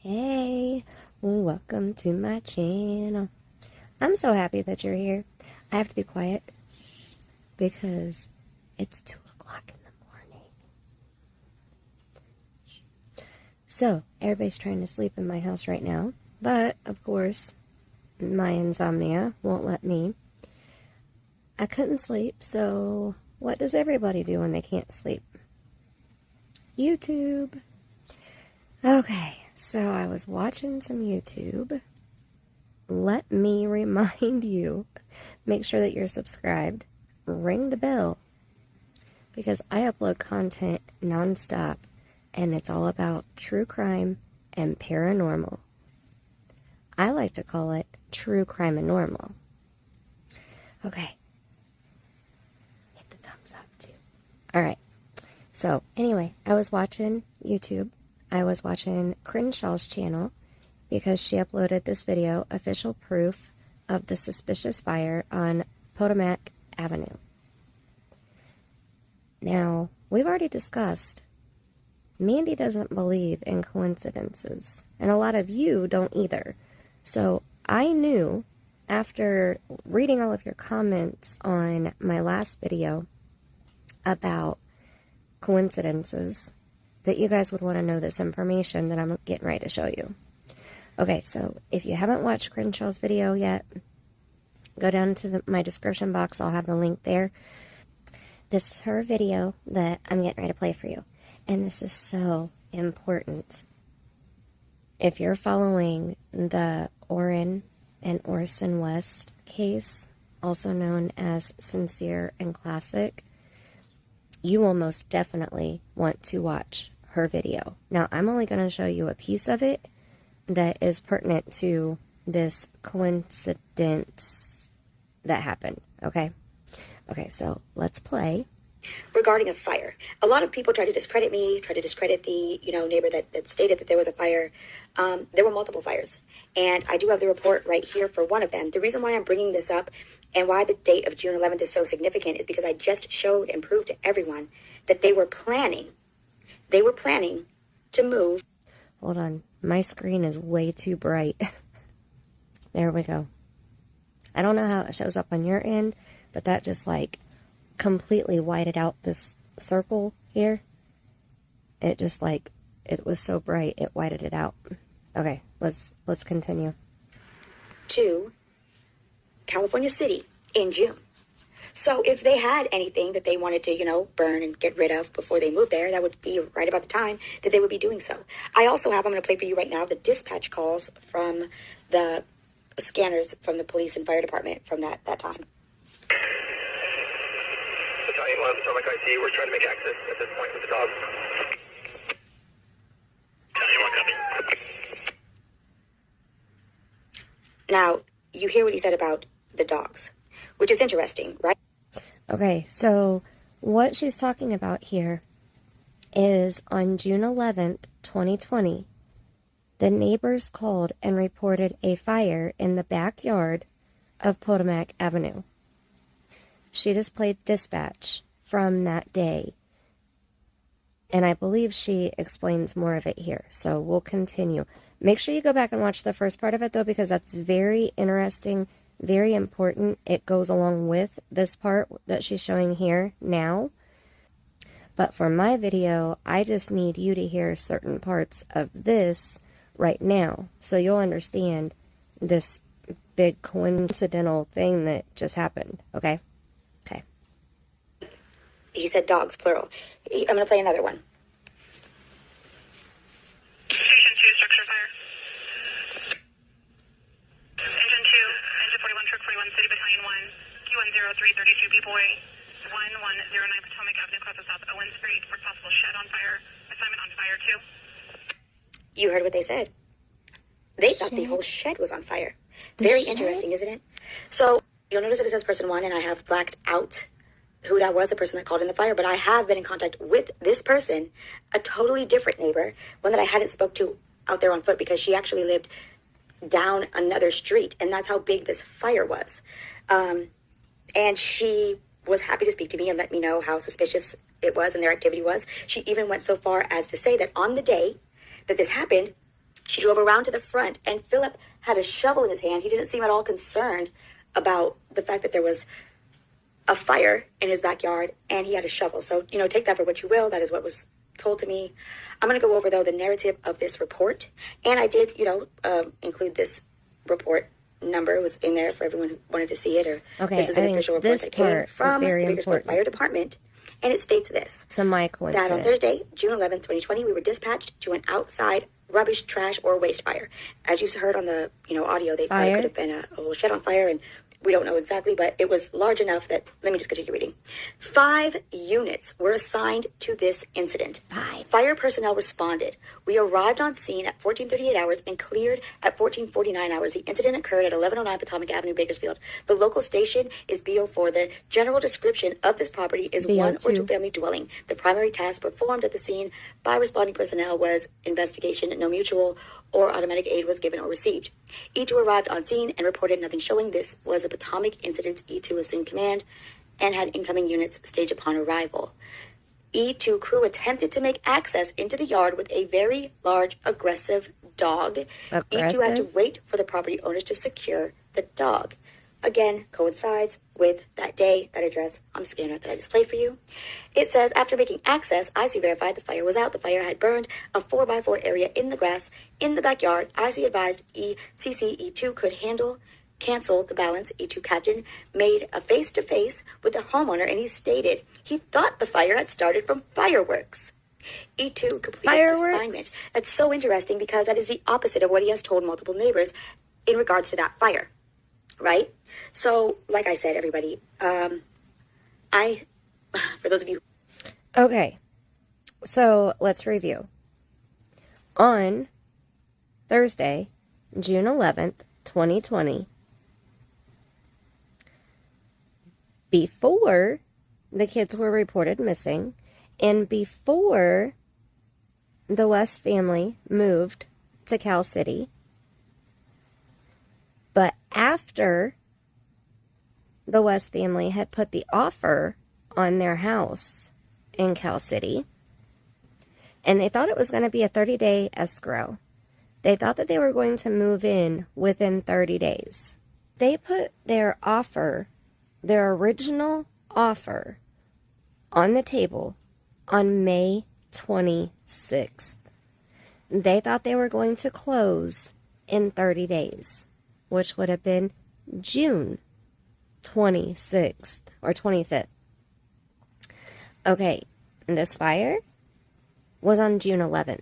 Hey, welcome to my channel. I'm so happy that you're here. I have to be quiet because it's 2 o'clock in the morning. So, everybody's trying to sleep in my house right now, but of course, my insomnia won't let me. I couldn't sleep, so what does everybody do when they can't sleep? YouTube. Okay, so I was watching some YouTube. Let me remind you, make sure that you're subscribed, ring the bell, because I upload content nonstop, and it's all about true crime and paranormal. I like to call it true CRIMANORMAL. Okay. Hit the thumbs up, too. Alright. So, anyway, I was watching YouTube. I was watching Crenshaws' channel because she uploaded this video, official proof of the suspicious fire on Potomac Avenue. Now, we've already discussed, Mandy doesn't believe in coincidences, and a lot of you don't either. So, I knew, after reading all of your comments on my last video about coincidences, that you guys would want to know this information that I'm getting ready to show you. Okay, so if you haven't watched Crenshaw's video yet, go down to my description box. I'll have the link there. This is her video that I'm getting ready to play for you. And this is so important. If you're following the Orrin and Orson West case, also known as Sincere and Classic, you will most definitely want to watch her video. Now, I'm only going to show you a piece of it that is pertinent to this coincidence that happened, okay? Okay, so let's play. Regarding a fire, a lot of people try to discredit me, try to discredit the, neighbor that stated that there was a fire. There were multiple fires, and I do have the report right here for one of them. The reason why I'm bringing this up and why the date of June 11th is so significant is because I just showed and proved to everyone that they were planning to move. Hold on, my screen is way too bright. There we go. I don't know how it shows up on your end, but that just like completely whited out this circle here. It just like, it was so bright, it whited it out. Okay, let's continue. To California City in June. So if they had anything that they wanted to, burn and get rid of before they moved there, that would be right about the time that they would be doing so. I also have, I'm going to play for you right now, the dispatch calls from the scanners from the police and fire department from that time. Battalion 1, Potomac IT, we're trying to make access at this point with the dogs. Battalion 1, copy. Now, you hear what he said about the dogs, which is interesting, right? Okay, so what she's talking about here is on June 11th, 2020, the neighbors called and reported a fire in the backyard of Potomac Avenue. She just played dispatch from that day, and I believe she explains more of it here, so we'll continue. Make sure you go back and watch the first part of it, though, because that's very interesting, very important. It goes along with this part that she's showing here now. But for my video, I just need you to hear certain parts of this right now, so you'll understand this big coincidental thing that just happened, okay? Okay. He said dogs, plural. I'm going to play another one. Station 2, structure fire. Engine 2, engine 41, truck 41, City Battalion 1, Q10332, B-Boy, 1109 Potomac Avenue, across the South Owen Street, for possible shed on fire. Assignment on fire 2. You heard what they said. They thought the Shed? whole shed was on fire. The Very shed? interesting, isn't it? So, you'll notice that it says person 1, and I have blacked out who that was, the person that called in the fire, but I have been in contact with this person, a totally different neighbor, one that I hadn't spoke to out there on foot, because she actually lived down another street, and that's how big this fire was. And she was happy to speak to me and let me know how suspicious it was and their activity was. She even went so far as to say that on the day that this happened, She drove around to the front, and Philip had a shovel in his hand. He didn't seem at all concerned about the fact that there was a fire in his backyard, and he had a shovel. So, take that for what you will. That is what was told to me. I'm going to go over, though, the narrative of this report. And I did, include this report number. It was in there for everyone who wanted to see it. Or Okay, this is an official report that came from the Bakersfield Fire Department. And it states this. To my coincidence. That on Thursday, June 11th, 2020, we were dispatched to an outside rubbish, trash, or waste fire. As you heard on the, audio, they thought it could have been a little shed on fire, and we don't know exactly, but it was large enough that, let me just continue reading. 5 units were assigned to this incident. 5. Fire personnel responded. We arrived on scene at 14:38 hours and cleared at 14:49 hours. The incident occurred at 1109 Potomac Avenue, Bakersfield. The local station is BO4. The general description of this property is BO2. 1 or 2 family dwelling. The primary task performed at the scene by responding personnel was investigation. No mutual or automatic aid was given or received. E2 arrived on scene and reported nothing showing this was a Potomac incident. E2 assumed command and had incoming units staged upon arrival. E2 crew attempted to make access into the yard with a very large, aggressive dog. E2 had to wait for the property owners to secure the dog. Again, coincides with that day, that address on the scanner that I displayed for you. It says, after making access, IC verified the fire was out. The fire had burned a 4x4 area in the grass in the backyard. IC advised E2 could cancel the balance. E2 captain made a face-to-face with the homeowner, and he stated he thought the fire had started from fireworks. E2 completed the assignment. That's so interesting because that is the opposite of what he has told multiple neighbors in regards to that fire. Right? So, like I said, everybody, for those of you. Okay. So, let's review. On Thursday, June 11th, 2020, before the kids were reported missing, and before the West family moved to Cal City, but after the West family had put the offer on their house in Cal City, and they thought it was going to be a 30-day escrow. They thought that they were going to move in within 30 days. They put their offer, their original offer, on the table on May 26th. They thought they were going to close in 30 days. Which would have been June 26th or 25th. Okay, this fire was on June 11th.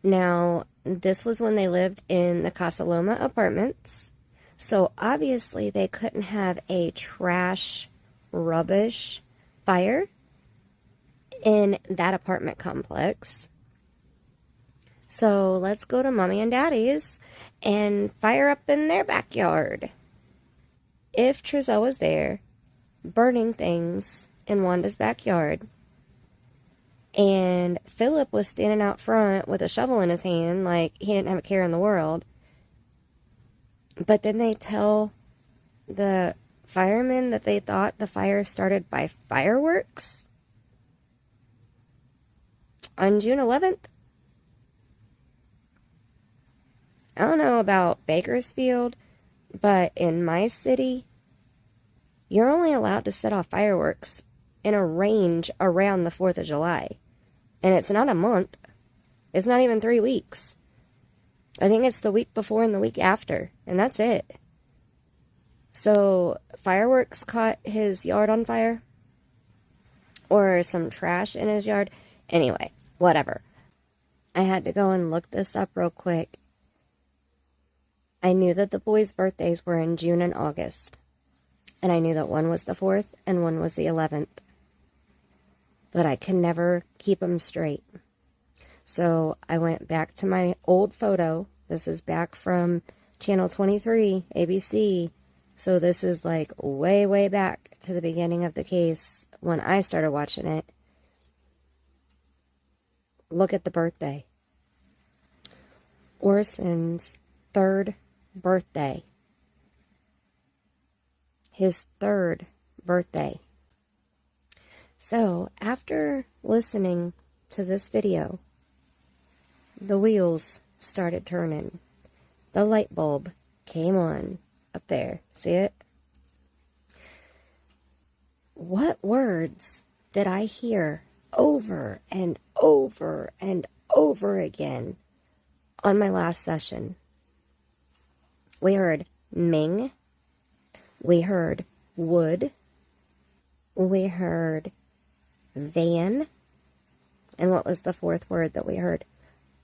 Now, this was when they lived in the Casa Loma apartments. So, obviously, they couldn't have a trash, rubbish fire in that apartment complex. So, let's go to Mommy and Daddy's and fire up in their backyard. If Trezell was there, burning things in Wanda's backyard, and Philip was standing out front with a shovel in his hand like he didn't have a care in the world, but then they tell the firemen that they thought the fire started by fireworks on June 11th? I don't know about Bakersfield, but in my city, you're only allowed to set off fireworks in a range around the 4th of July. And it's not a month. It's not even 3 weeks. I think it's the week before and the week after, and that's it. So, fireworks caught his yard on fire? Or some trash in his yard? Anyway, whatever. I had to go and look this up real quick. I knew that the boys' birthdays were in June and August. And I knew that one was the 4th and one was the 11th. But I could never keep them straight. So I went back to my old photo. This is back from Channel 23, ABC. So this is like way, way back to the beginning of the case when I started watching it. Look at the birthday. Orson's 3rd birthday. His 3rd birthday. So, after listening to this video, the wheels started turning. The light bulb came on up there. See it? What words did I hear over and over and over again on my last session? We heard Ming. We heard wood. We heard van. And what was the fourth word that we heard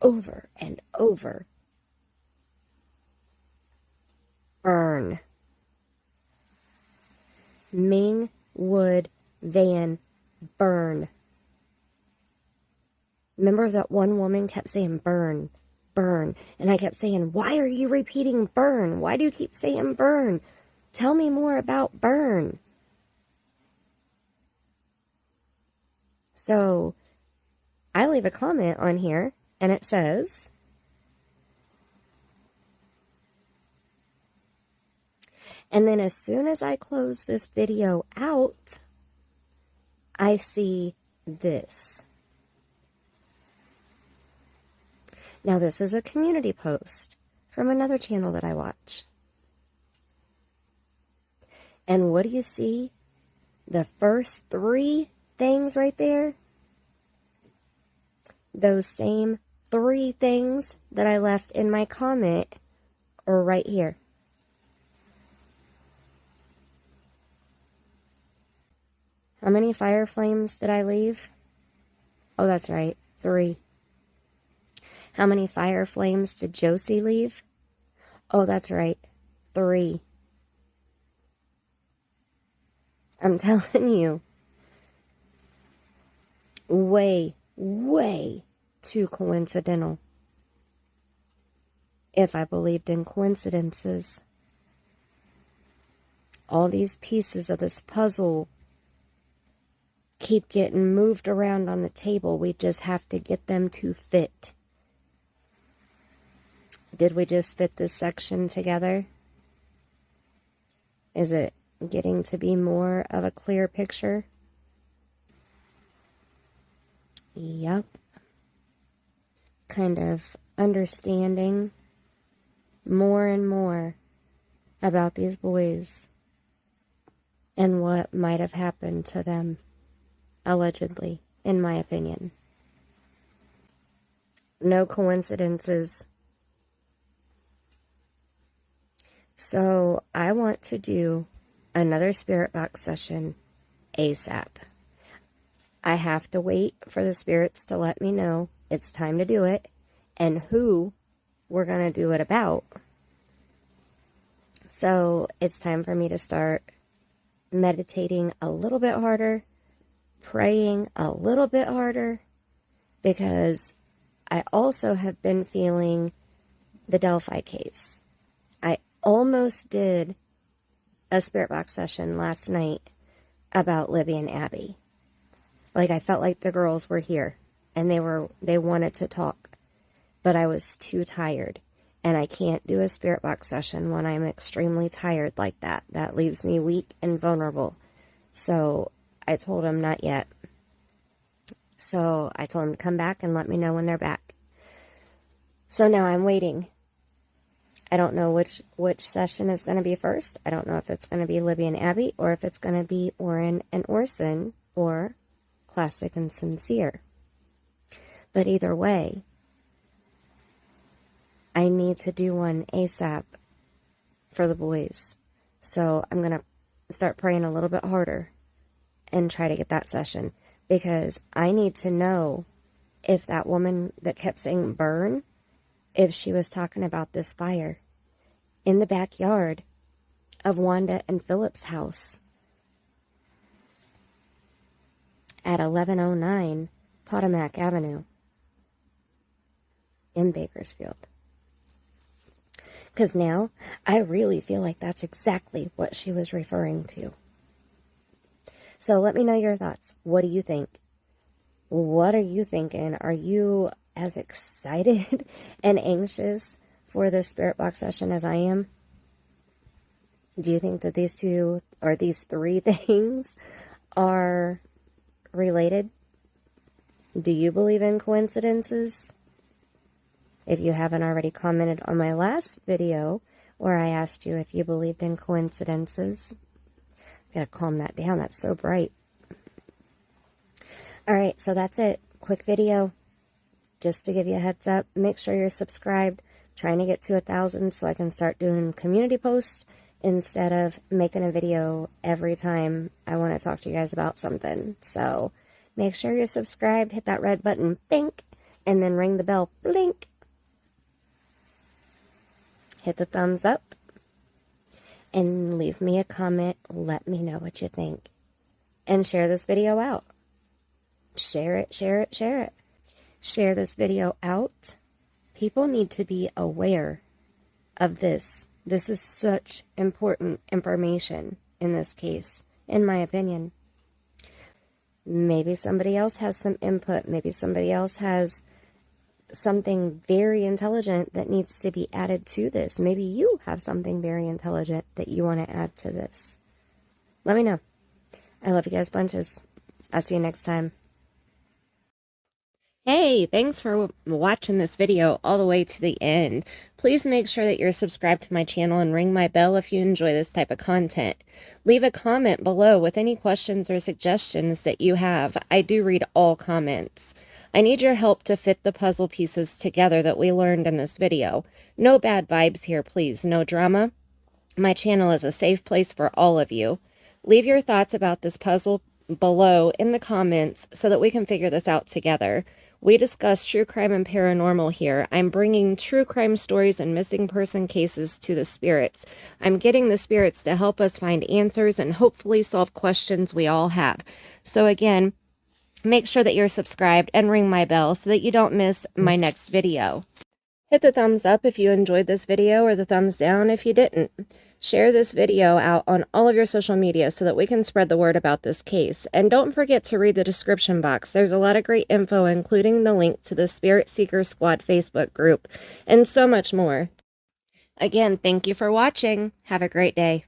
over and over? Burn. Ming, wood, van, burn. Remember that one woman kept saying burn, burn. And I kept saying, why are you repeating burn? Why do you keep saying burn? Tell me more about burn. So I leave a comment on here and it says, and then as soon as I close this video out, I see this. Now this is a community post from another channel that I watch. And what do you see? The first 3 things right there, those same 3 things that I left in my comment are right here. How many fire flames did I leave? Oh, that's right, 3. How many fire flames did Josie leave? Oh, that's right, 3. I'm telling you, way, way too coincidental. If I believed in coincidences. All these pieces of this puzzle keep getting moved around on the table. We just have to get them to fit. Did we just fit this section together? Is it getting to be more of a clear picture? Yep. Kind of understanding more and more about these boys and what might have happened to them, allegedly, in my opinion. No coincidences. So I want to do another spirit box session ASAP. I have to wait for the spirits to let me know it's time to do it and who we're going to do it about. So it's time for me to start meditating a little bit harder, praying a little bit harder, because I also have been feeling the Delphi case. I almost did a spirit box session last night about Libby and Abby. Like, I felt like the girls were here and they wanted to talk, but I was too tired, and I can't do a spirit box session when I'm extremely tired like that. That leaves me weak and vulnerable. So I told them not yet. So I told them to come back and let me know when they're back. So now I'm waiting. I don't know which session is going to be first. I don't know if it's going to be Libby and Abby, or if it's going to be Orrin and Orson, or Classic and Sincere. But either way, I need to do one ASAP for the boys. So I'm going to start praying a little bit harder and try to get that session, because I need to know if that woman that kept saying burn, if she was talking about this fire in the backyard of Wanda and Philip's house at 1109 Potomac Avenue in Bakersfield. Because now I really feel like that's exactly what she was referring to. So let me know your thoughts. What do you think? What are you thinking? Are you as excited and anxious for this spirit box session as I am? Do you think that these 2 or these 3 things are related? Do you believe in coincidences? If you haven't already commented on my last video where I asked you if you believed in coincidences, I gotta calm that down. That's so bright. Alright, so that's it. Quick video. Just to give you a heads up. Make sure you're subscribed. Trying to get to 1,000 so I can start doing community posts instead of making a video every time I want to talk to you guys about something. So make sure you're subscribed. Hit that red button. Bink. And then ring the bell. Blink. Hit the thumbs up. And leave me a comment. Let me know what you think. And share this video out. Share it, share it, share it. Share this video out. People need to be aware of this. This is such important information in this case, in my opinion. Maybe somebody else has some input. Maybe somebody else has something very intelligent that needs to be added to this. Maybe you have something very intelligent that you want to add to this. Let me know. I love you guys bunches. I'll see you next time. Hey, thanks for watching this video all the way to the end. Please make sure that you're subscribed to my channel and ring my bell if you enjoy this type of content. Leave a comment below with any questions or suggestions that you have. I do read all comments. I need your help to fit the puzzle pieces together that we learned in this video. No bad vibes here, please. No drama. My channel is a safe place for all of you. Leave your thoughts about this puzzle below in the comments so that we can figure this out together. We discuss true crime and paranormal here. I'm bringing true crime stories and missing person cases to the spirits. I'm getting the spirits to help us find answers and hopefully solve questions we all have. So again, make sure that you're subscribed and ring my bell so that you don't miss my next video. Hit the thumbs up if you enjoyed this video or the thumbs down if you didn't. Share this video out on all of your social media so that we can spread the word about this case. And don't forget to read the description box. There's a lot of great info, including the link to the Spirit Seeker Squad Facebook group, and so much more. Again, thank you for watching. Have a great day.